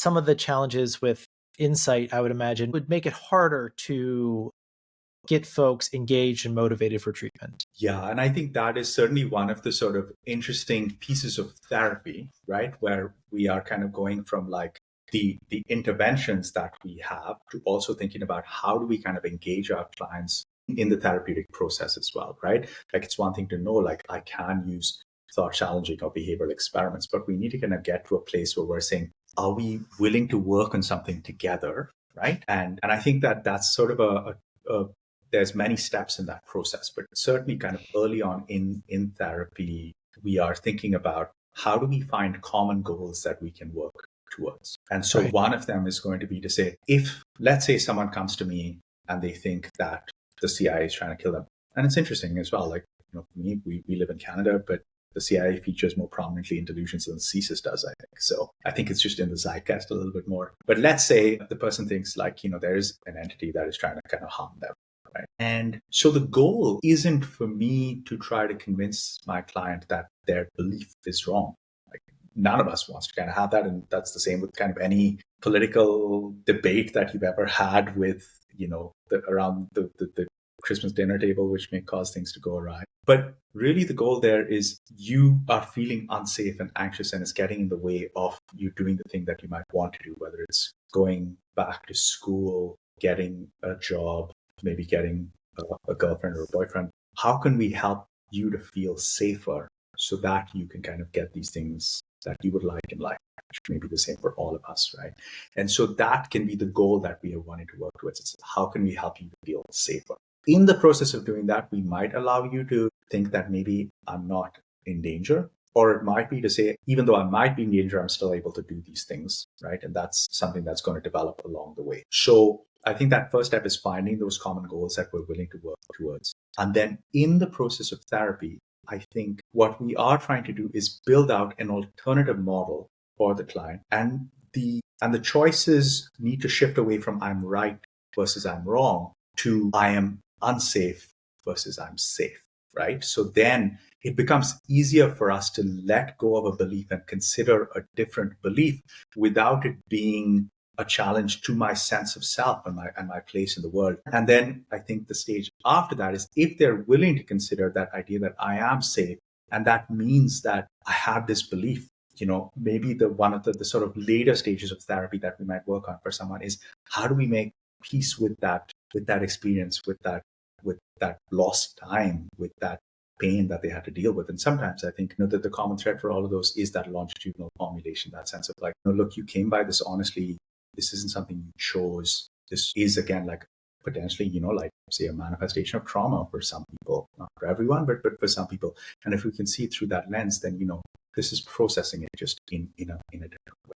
some of the challenges with insight, I would imagine, would make it harder to get folks engaged and motivated for treatment. Yeah, and I think that is certainly one of the sort of interesting pieces of therapy, right? Where we are kind of going from like the interventions that we have to also thinking about how do we kind of engage our clients in the therapeutic process as well, right? Like it's one thing to know, like I can use thought challenging or behavioral experiments, but we need to kind of get to a place where we're saying, are we willing to work on something together, right? And I think that that's sort of a there's many steps in that process, but certainly kind of early on in therapy, we are thinking about how do we find common goals that we can work towards. And so one of them is going to be to say, if let's say someone comes to me and they think that the CIA is trying to kill them. And it's interesting as well, like, for me, we live in Canada, but the CIA features more prominently in delusions than CSIS does, I think. So I think it's just in the zeitgeist a little bit more. But let's say the person thinks like, there is an entity that is trying to kind of harm them. Right. And so the goal isn't for me to try to convince my client that their belief is wrong. Like none of us wants to kind of have that. And that's the same with kind of any political debate that you've ever had with, around the Christmas dinner table, which may cause things to go awry. But really the goal there is you are feeling unsafe and anxious and it's getting in the way of you doing the thing that you might want to do, whether it's going back to school, getting a job, maybe getting a girlfriend or a boyfriend. How can we help you to feel safer so that you can kind of get these things that you would like in life, which may be the same for all of us, right? And so that can be the goal that we are wanting to work towards. It's how can we help you to feel safer? In the process of doing that, we might allow you to think that maybe I'm not in danger, or it might be to say, even though I might be in danger, I'm still able to do these things, right? And that's something that's going to develop along the way. So I think that first step is finding those common goals that we're willing to work towards. And then in the process of therapy, I think what we are trying to do is build out an alternative model for the client. And the choices need to shift away from I'm right versus I'm wrong to I am unsafe versus I'm safe, right? So then it becomes easier for us to let go of a belief and consider a different belief without it being a challenge to my sense of self and my place in the world. And then I think the stage after that is if they're willing to consider that idea that I am safe, and that means that I have this belief, maybe one of the sort of later stages of therapy that we might work on for someone is how do we make peace with that experience, with that lost time, with that pain that they had to deal with. And sometimes I think that the common thread for all of those is that longitudinal formulation, that sense of like, look, you came by this honestly. This isn't something you chose. This is, again, like potentially, like say a manifestation of trauma for some people, not for everyone, but for some people. And if we can see through that lens, then, this is processing it just in a different way.